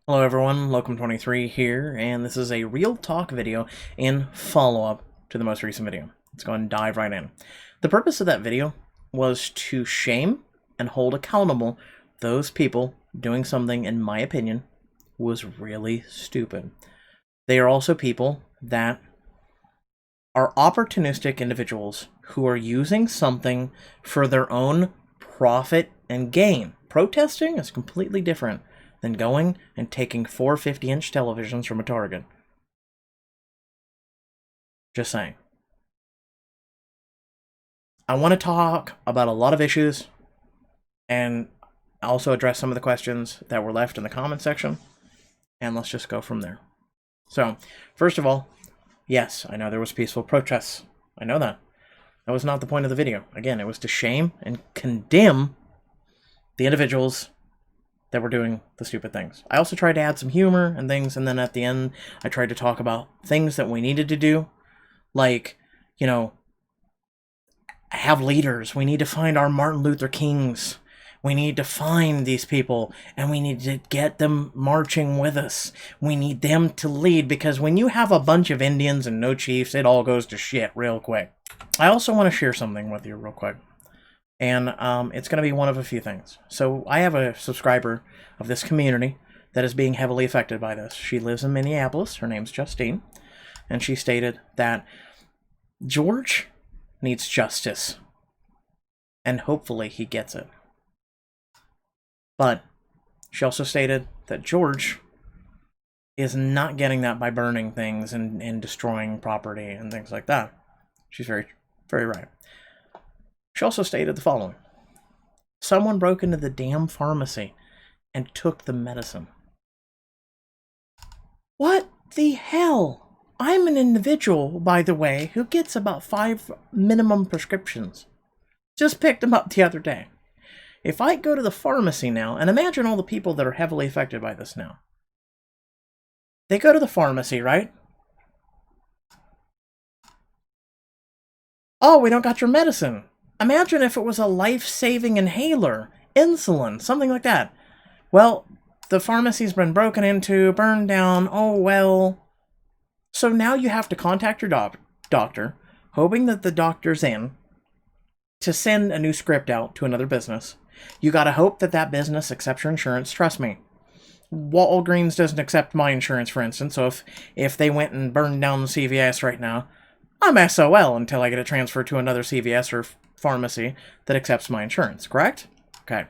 Hello everyone, Locum23 here, and this is a real talk video in follow-up to the most recent video. Let's go and dive right in. The purpose of that video was to shame and hold accountable those people doing something, in my opinion, was really stupid. They are also people that are opportunistic individuals who are using something for their own profit and gain. Protesting is completely different than going and taking 4 50-inch televisions from a Target. Just saying. I want to talk about a lot of issues and also address some of the questions that were left in the comment section, and let's just go from there. So, first of all, yes, I know there was peaceful protests. I know that. That was not the point of the video. Again, it was to shame and condemn the individuals that were doing the stupid things. I also tried to add some humor and things, and then at the end, I tried to talk about things that we needed to do, like, you know, have leaders. We need to find our Martin Luther Kings. We need to find these people, and we need to get them marching with us. We need them to lead, because when you have a bunch of Indians and no chiefs, it all goes to shit real quick. I also want to share something with you real quick. And it's going to be one of a few things. So I have a subscriber of this community that is being heavily affected by this. She lives in Minneapolis. Her name's Justine. And she stated that George needs justice. And hopefully he gets it. But she also stated that George is not getting that by burning things and destroying property and things like that. She's very, very right. She also stated the following. Someone broke into the damn pharmacy and took the medicine. What the hell? I'm an individual, by the way, who gets about 5 minimum prescriptions. Just picked them up the other day. If I go to the pharmacy now, and imagine all the people that are heavily affected by this now. They go to the pharmacy, right? Oh, we don't got your medicine. Imagine if it was a life-saving inhaler, insulin, something like that. Well, the pharmacy's been broken into, burned down, oh well. So now you have to contact your doctor, hoping that the doctor's in, to send a new script out to another business. You gotta hope that that business accepts your insurance. Trust me. Walgreens doesn't accept my insurance, for instance, so if they went and burned down the CVS right now, I'm SOL until I get a transfer to another CVS or pharmacy that accepts my insurance, correct? Okay.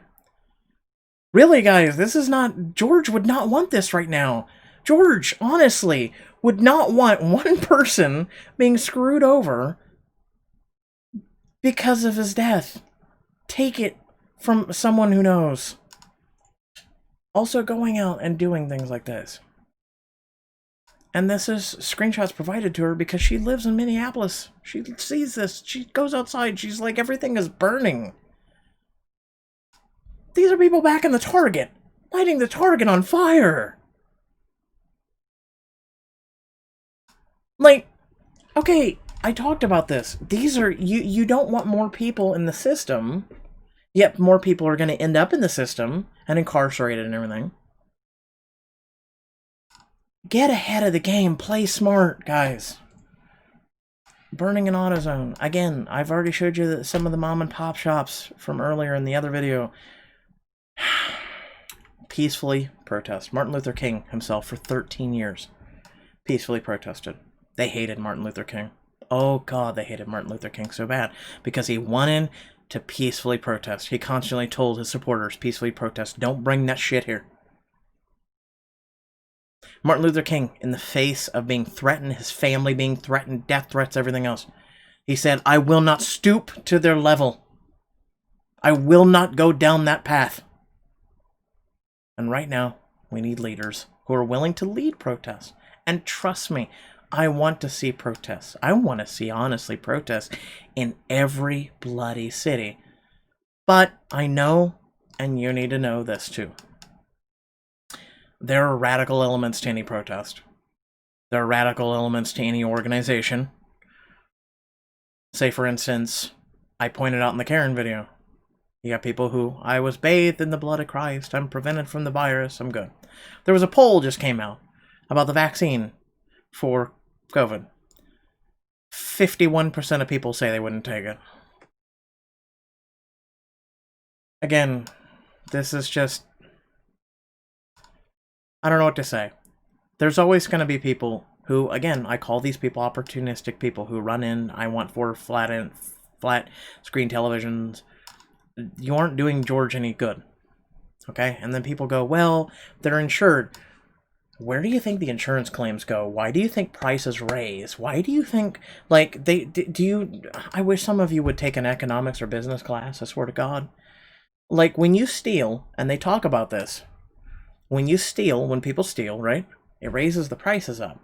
Really, guys, this is not... George would not want this right now. George, honestly, would not want one person being screwed over because of his death. Take it from someone who knows. Also going out and doing things like this. And this is screenshots provided to her because she lives in Minneapolis. She sees this. She goes outside. She's like, everything is burning. These are people back in the Target. Lighting the Target on fire. Like, okay, I talked about this. These are, you don't want more people in the system. Yet more people are going to end up in the system and incarcerated and everything. Get ahead of the game. Play smart, guys. Burning an AutoZone. Again, I've already showed you that some of the mom and pop shops from earlier in the other video. Peacefully protest. Martin Luther King himself for 13 years peacefully protested. They hated Martin Luther King. Oh God, they hated Martin Luther King so bad because he wanted to peacefully protest. He constantly told his supporters, peacefully protest. Don't bring that shit here. Martin Luther King, in the face of being threatened, his family being threatened, death threats, everything else, he said, I will not stoop to their level. I will not go down that path. And right now, we need leaders who are willing to lead protests. And trust me, I want to see protests. I want to see, honestly, protests in every bloody city. But I know, and you need to know this too, there are radical elements to any protest. There are radical elements to any organization. Say, for instance, I pointed out in the Karen video, You got people who, I was bathed in the blood of Christ, I'm prevented from the virus, I'm good. There was a poll just came out about the vaccine for COVID. 51% of people say they wouldn't take it. Again, this is just... I don't know what to say. There's always going to be people who, again, I call these people opportunistic people who run in, I want 4 flat screen televisions. You aren't doing George any good. Okay? And then people go, well, they're insured. Where do you think the insurance claims go? Why do you think prices raise? Why do you think, like, I wish some of you would take an economics or business class, I swear to God. Like, when you steal, and they talk about this, when people steal, right, it raises the prices up.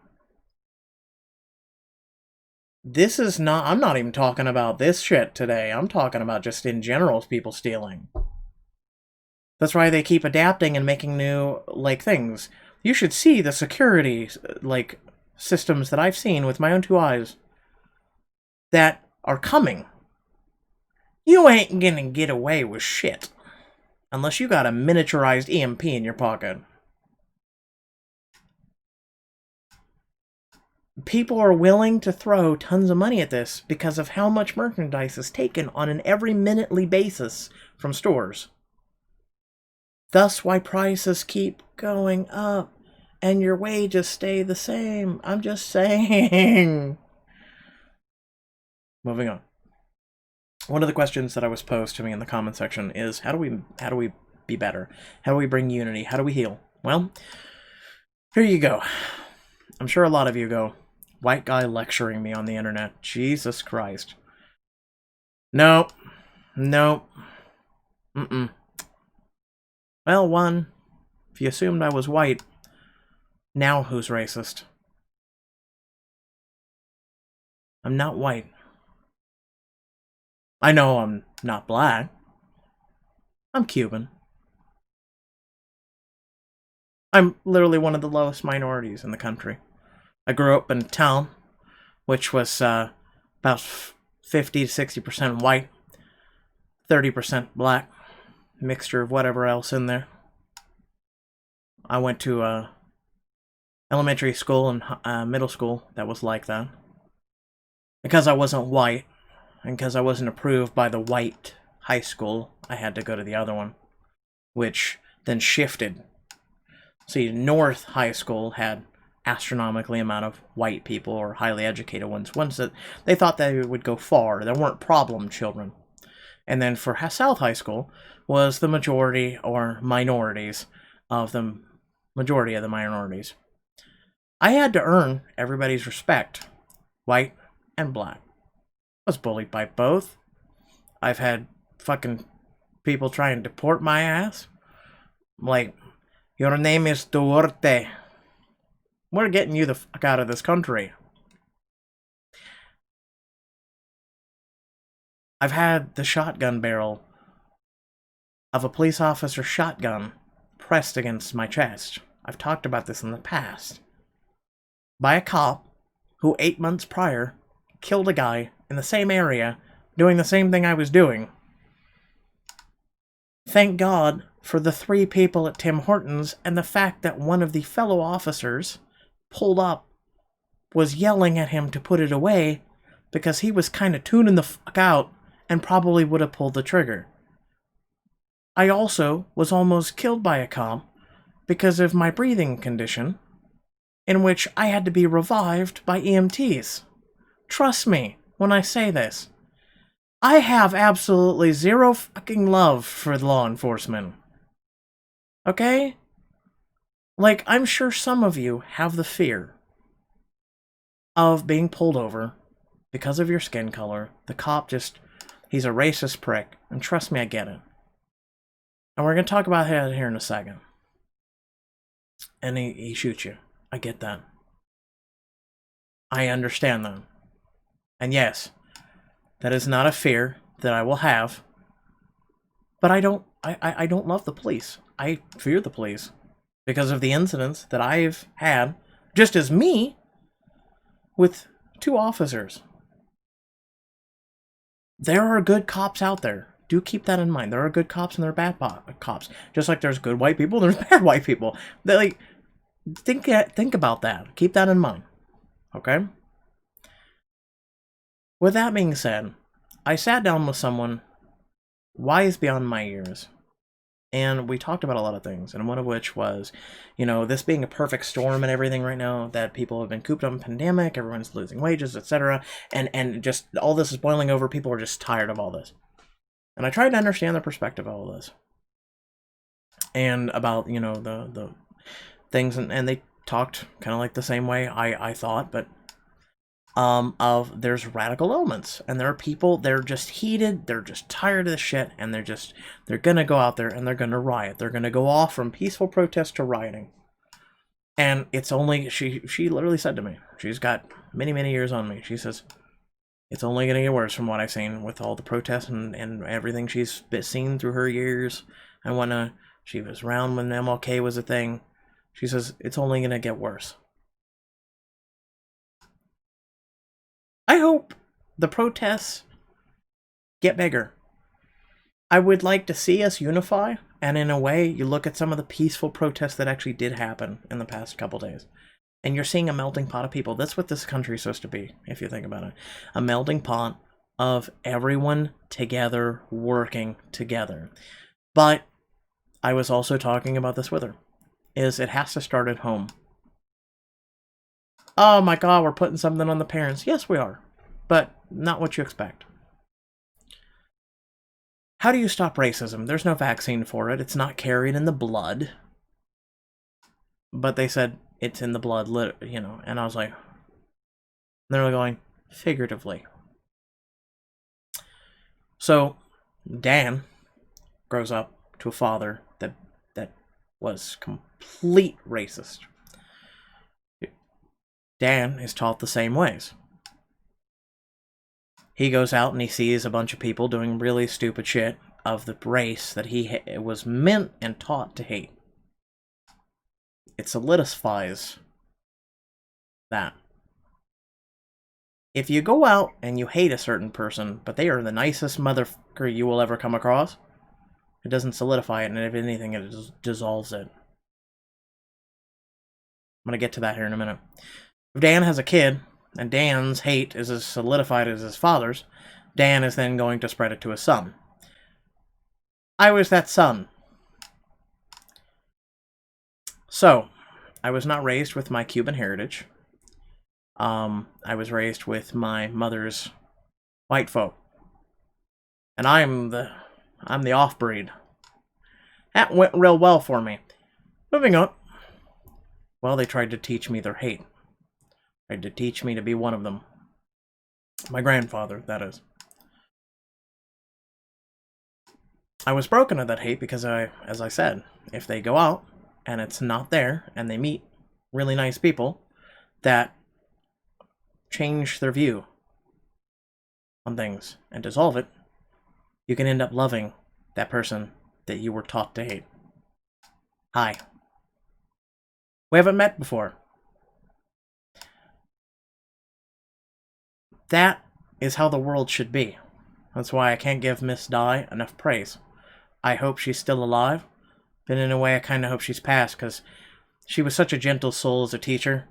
This is not, I'm not even talking about this shit today. I'm talking about just in general people stealing. That's why they keep adapting and making new, like, things. You should see the security, like, systems that I've seen with my own 2 eyes that are coming. You ain't gonna get away with shit unless you got a miniaturized EMP in your pocket. People are willing to throw tons of money at this because of how much merchandise is taken on an every minutely basis from stores. Thus why prices keep going up and your wages stay the same. I'm just saying. Moving on. One of the questions that I was posed to me in the comment section is, how do we be better? How do we bring unity? How do we heal? Well, here you go. I'm sure a lot of you go, white guy lecturing me on the internet. Jesus Christ. No. Well, one, if you assumed I was white, now who's racist? I'm not white. I know I'm not black. I'm Cuban. I'm literally one of the lowest minorities in the country. I grew up in a town which was about 50 to 60% white, 30% black, mixture of whatever else in there. I went to elementary school and middle school that was like that. Because I wasn't white, and because I wasn't approved by the white high school, I had to go to the other one, which then shifted. See, North High School had astronomically amount of white people, or highly educated ones that they thought they would go far. There weren't problem children. And then for South High School was the majority or minorities of the majority of the minorities. I had to earn everybody's respect, white and black. I was bullied by both. I've had fucking people try and deport my ass. Like, your name is Duarte. We're getting you the fuck out of this country. I've had the shotgun barrel of a police officer's shotgun pressed against my chest. I've talked about this in the past. By a cop who 8 months prior killed a guy in the same area doing the same thing I was doing. Thank God for the 3 people at Tim Hortons and the fact that one of the fellow officers pulled up, was yelling at him to put it away because he was kind of tuning the fuck out and probably would have pulled the trigger. I also was almost killed by a cop because of my breathing condition, in which I had to be revived by EMTs. Trust me when I say this. I have absolutely zero fucking love for law enforcement. Okay? Like, I'm sure some of you have the fear of being pulled over because of your skin color. The cop he's a racist prick. And trust me, I get it. And we're going to talk about that here in a second. And he shoots you. I get that. I understand that. And yes, that is not a fear that I will have. But I don't love the police. I fear the police because of the incidents that I've had, just as me, with 2 officers. There are good cops out there. do keep that in mind. There are good cops and there are bad cops. Just like there's good white people, there's bad white people. They like think about that. Keep that in mind. Okay? With that being said, I sat down with someone wise beyond my years. And we talked about a lot of things, and one of which was, this being a perfect storm and everything right now, that people have been cooped up in pandemic, everyone's losing wages, etc. And just all this is boiling over, people are just tired of all this. And I tried to understand the perspective of all this. And about, the things, and they talked kind of like the same way I thought, but of there's radical elements, and there are people, they're just heated, they're just tired of the shit, and they're gonna go out there and they're gonna riot. They're gonna go off from peaceful protest to rioting. And it's only, she literally said to me, she's got many, many years on me, she says, it's only gonna get worse from what I've seen with all the protests and everything she's seen through her years and whatnot. She was around when MLK was a thing. She says, it's only gonna get worse. I hope the protests get bigger. I would like to see us unify, and in a way, you look at some of the peaceful protests that actually did happen in the past couple days, and you're seeing a melting pot of people. That's what this country is supposed to be, if you think about it. A melting pot of everyone together, working together. But I was also talking about this with her, is it has to start at home. Oh my god, we're putting something on the parents. Yes, we are. But not what you expect. How do you stop racism? There's no vaccine for it. It's not carried in the blood. But they said it's in the blood, and I was like, they're going, figuratively. So, Dan grows up to a father that was complete racist. Dan is taught the same ways. He goes out and he sees a bunch of people doing really stupid shit of the race that he was meant and taught to hate. It solidifies that. If you go out and you hate a certain person, but they are the nicest motherfucker you will ever come across, it doesn't solidify it, and if anything, it dissolves it. I'm going to get to that here in a minute. If Dan has a kid, and Dan's hate is as solidified as his father's, Dan is then going to spread it to his son. I was that son. So, I was not raised with my Cuban heritage. I was raised with my mother's white folk. And I'm the off-breed. That went real well for me. Moving on. Well, they tried to teach me their hate. Tried to teach me to be one of them. My grandfather, that is. I was broken of that hate because as I said, if they go out and it's not there and they meet really nice people that change their view on things and dissolve it, you can end up loving that person that you were taught to hate. Hi. We haven't met before. That is how the world should be. That's why I can't give Miss Di enough praise. I hope she's still alive, but in a way I kind of hope she's passed, because she was such a gentle soul as a teacher,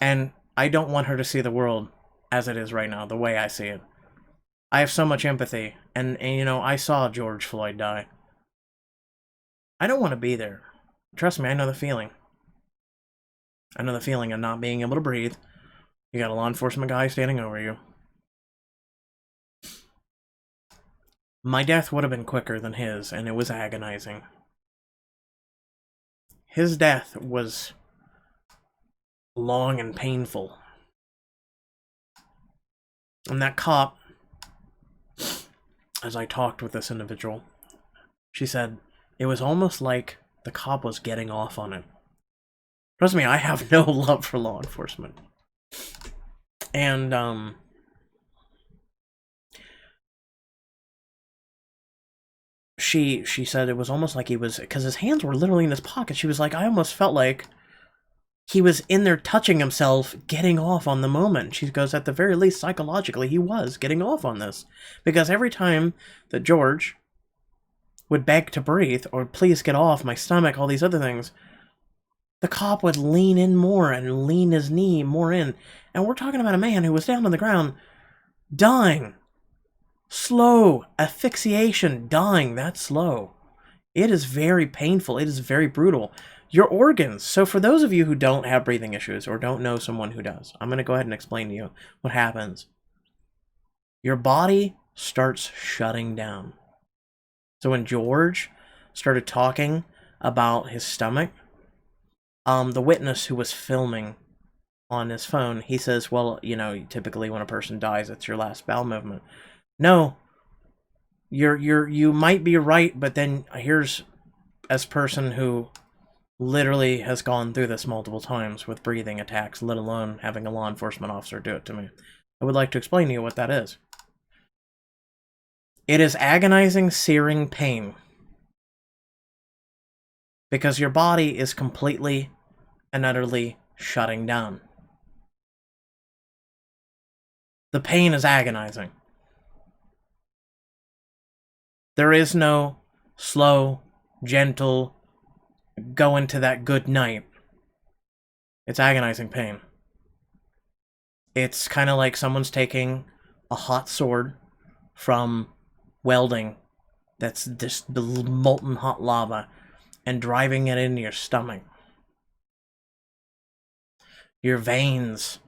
and I don't want her to see the world as it is right now, the way I see it. I have so much empathy, and I saw George Floyd die. I don't want to be there. Trust me, I know the feeling. I know the feeling of not being able to breathe. You got a law enforcement guy standing over you. My death would have been quicker than his, and it was agonizing. His death was long and painful. And that cop, as I talked with this individual, she said it was almost like the cop was getting off on it. Trust me, I have no love for law enforcement. And, she said it was almost like he was, because his hands were literally in his pocket. She was like, I almost felt like he was in there touching himself, getting off on the moment. She goes, at the very least, psychologically, he was getting off on this. Because every time that George would beg to breathe, or please get off my stomach, all these other things, the cop would lean in more and lean his knee more in. And we're talking about a man who was down on the ground, dying. Slow asphyxiation, dying that slow. It is very painful. It is very brutal. Your organs. So for those of you who don't have breathing issues or don't know someone who does, I'm going to go ahead and explain to you what happens. Your body starts shutting down. So when George started talking about his stomach, the witness who was filming on his phone, he says, well, you know, typically when a person dies, it's your last bowel movement. No, you might be right, but then here's as person who literally has gone through this multiple times with breathing attacks, let alone having a law enforcement officer do it to me. I would like to explain to you what that is. It is agonizing, searing pain. Because your body is completely and utterly shutting down. The pain is agonizing. There is no slow, gentle, go into that good night. It's agonizing pain. It's kind of like someone's taking a hot sword from welding that's just molten hot lava and driving it into your stomach. Your veins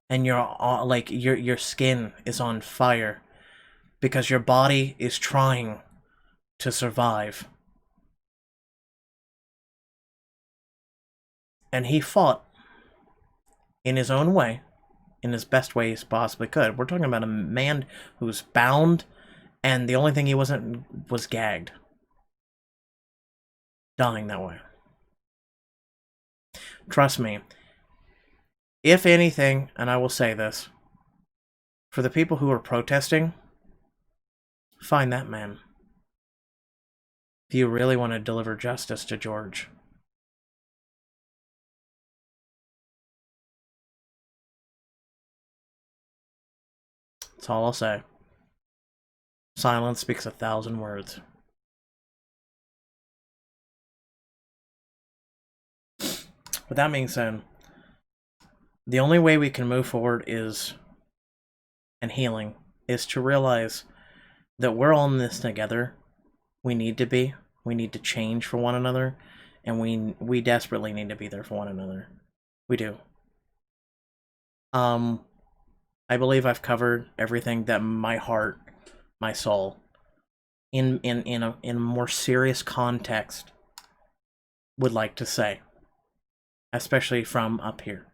and your skin is on fire because your body is trying to survive. And he fought in his own way, in his best way he possibly could. We're talking about a man who's bound, and the only thing he wasn't was gagged. Dying that way. Trust me. If anything, and I will say this, for the people who are protesting, find that man. If you really want to deliver justice to George. That's all I'll say. Silence speaks 1,000 words. With that being said, the only way we can move forward and healing is to realize that we're all in this together. We need to be. We need to change for one another, and we desperately need to be there for one another. We do. I believe I've covered everything that my heart, my soul, in a more serious context would like to say, especially from up here.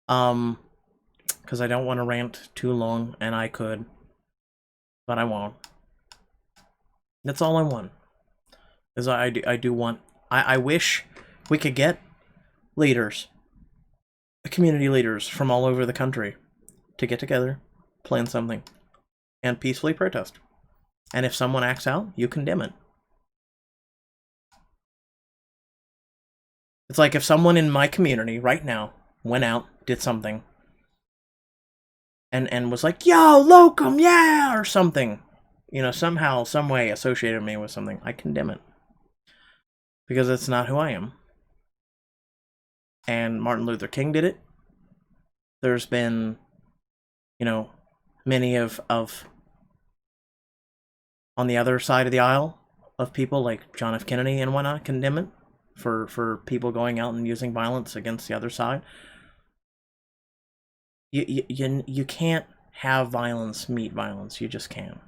Because I don't want to rant too long, and I could, but I won't. That's all I want. Is I do want. I wish we could get leaders, community leaders from all over the country, to get together, plan something, and peacefully protest. And if someone acts out, you condemn it. It's like if someone in my community right now went out, did something, and was like, yo, locum, yeah, or something, you know, somehow, some way associated me with something, I condemn it. Because it's not who I am. And Martin Luther King did it. There's been, you know, many of on the other side of the aisle of people like John F. Kennedy and whatnot condemn it for people going out and using violence against the other side. You can't have violence meet violence. You just can't.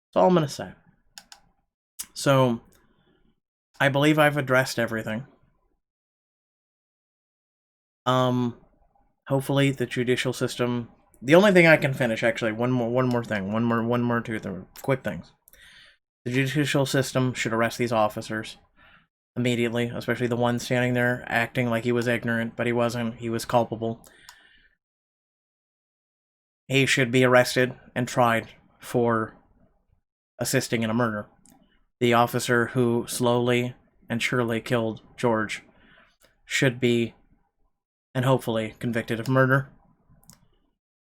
That's all I'm going to say. So, I believe I've addressed everything. Hopefully the judicial system. The only thing I can finish, actually, one more thing, one more two quick things. The judicial system should arrest these officers immediately, especially the one standing there acting like he was ignorant, but he wasn't. He was culpable. He should be arrested and tried for assisting in a murder. The officer who slowly and surely killed George should be, and hopefully, convicted of murder.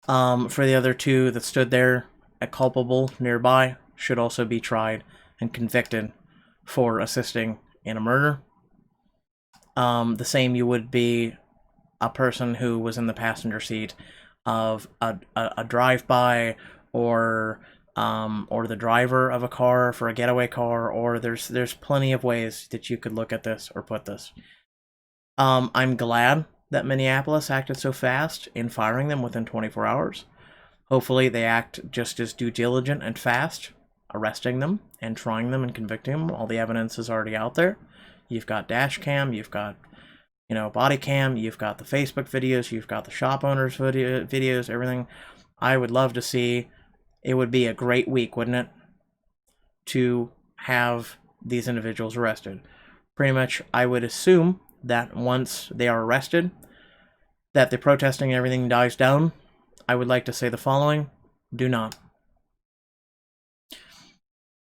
For the other two that stood there, a culpable nearby should also be tried and convicted for assisting in a murder. The same you would be a person who was in the passenger seat of a drive-by, or the driver of a car for a getaway car, or there's plenty of ways that you could look at this or put this. I'm glad that Minneapolis acted so fast in firing them within 24 hours. Hopefully they act just as due diligent and fast, arresting them and trying them and convicting them. All the evidence is already out there. You've got dash cam, you've got, body cam, you've got the Facebook videos, you've got the shop owners videos, everything. I would love to see. It would be a great week, wouldn't it, to have these individuals arrested. Pretty much, I would assume that once they are arrested, that the protesting and everything dies down. I would like to say the following: do not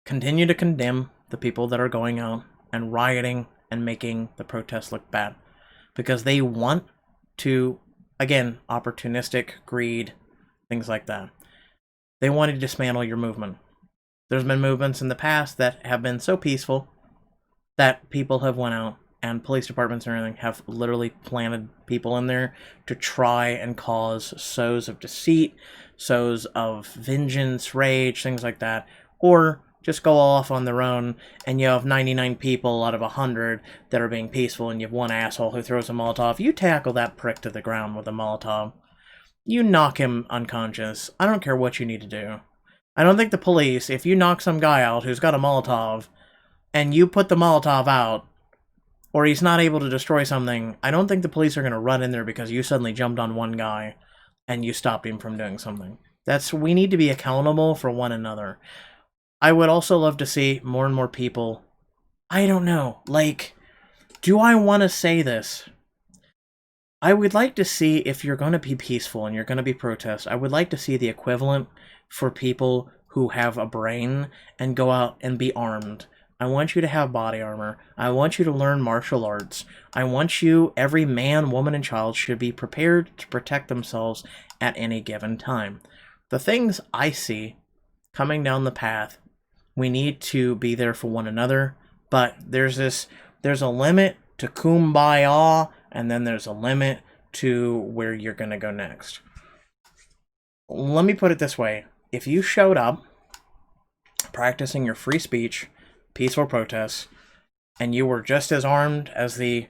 continue to condemn the people that are going out and rioting and making the protests look bad, because they want to, again, opportunistic greed, things like that. They want to dismantle your movement. There's been movements in the past that have been so peaceful that people have went out, and police departments and everything have literally planted people in there to try and cause sows of deceit, sows of vengeance, rage, things like that, or just go off on their own, and you have 99 people out of 100 that are being peaceful, and you have one asshole who throws a Molotov. You tackle that prick to the ground with a Molotov. You knock him unconscious. I don't care what you need to do. I don't think the police, if you knock some guy out who's got a Molotov, and you put the Molotov out, or he's not able to destroy something, I don't think the police are going to run in there because you suddenly jumped on one guy and you stopped him from doing something. We need to be accountable for one another. I would also love to see more and more people, I don't know, do I want to say this? I would like to see, if you're going to be peaceful and you're going to be protest, I would like to see the equivalent for people who have a brain and go out and be armed. I want you to have body armor. I want you to learn martial arts. I want you, every man, woman, and child should be prepared to protect themselves at any given time. The things I see coming down the path, we need to be there for one another, but there's a limit to kumbaya, and then there's a limit to where you're going to go next. Let me put it this way. If you showed up practicing your free speech, peaceful protests, and you were just as armed as the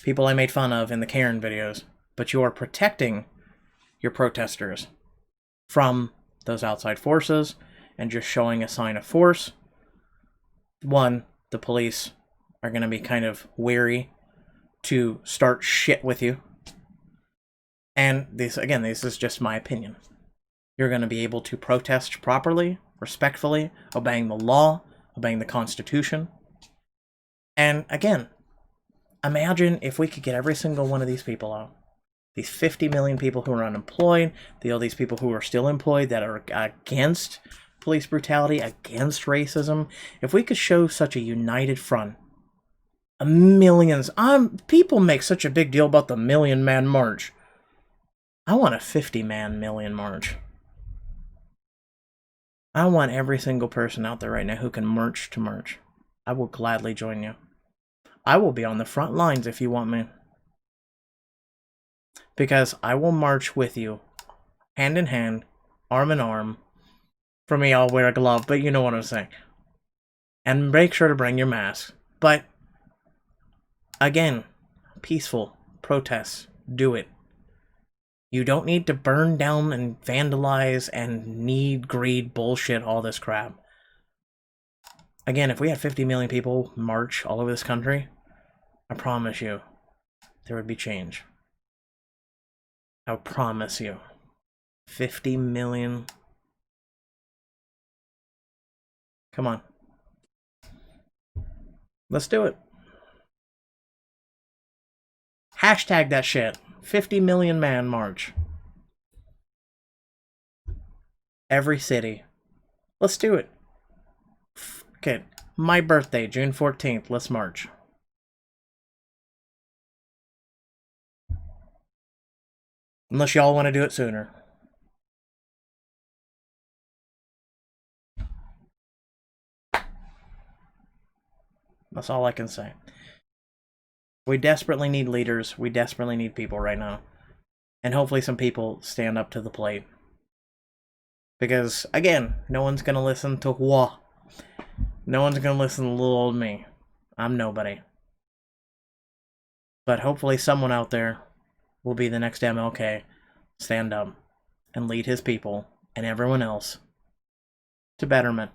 people I made fun of in the Karen videos, but you are protecting your protesters from those outside forces and just showing a sign of force, one, the police are going to be kind of wary to start shit with you. And this is just my opinion. You're going to be able to protest properly, respectfully, obeying the law, obeying the Constitution. And again, imagine if we could get every single one of these people out. These 50 million people who are unemployed, all these people who are still employed that are against police brutality, against racism. If we could show such a united front, millions. People make such a big deal about the million-man march. I want a 50-man million march. I want every single person out there right now who can march to march. I will gladly join you. I will be on the front lines if you want me. Because I will march with you, hand in hand, arm in arm. For me, I'll wear a glove, but you know what I'm saying. And make sure to bring your mask. But again, peaceful protests. Do it. You don't need to burn down and vandalize and need greed, bullshit, all this crap. Again, if we had 50 million people march all over this country, I promise you, there would be change. I promise you. 50 million. Come on. Let's do it. Hashtag that shit. 50 million man march. Every city. Let's do it. Okay, my birthday, June 14th. Let's march. Unless y'all want to do it sooner. That's all I can say. We desperately need leaders. We desperately need people right now. And hopefully some people stand up to the plate. Because, again, no one's going to listen to Hua. No one's going to listen to little old me. I'm nobody. But hopefully someone out there will be the next MLK, stand up, and lead his people and everyone else to betterment.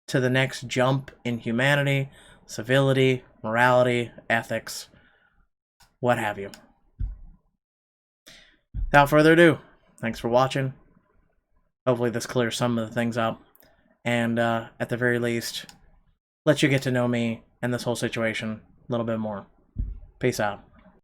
To the next jump in humanity, civility, morality, ethics, what have you. Without further ado, thanks for watching. Hopefully this clears some of the things up. And at the very least, let you get to know me and this whole situation a little bit more. Peace out.